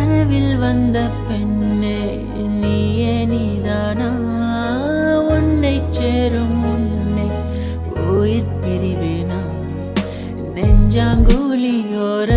கனவில் வந்த பெண்ணே நீயே நீதானா உன்னை சேரும் முன்னே உயிர் பிரிவேனா நெஞ்சாங்கூலி ஓர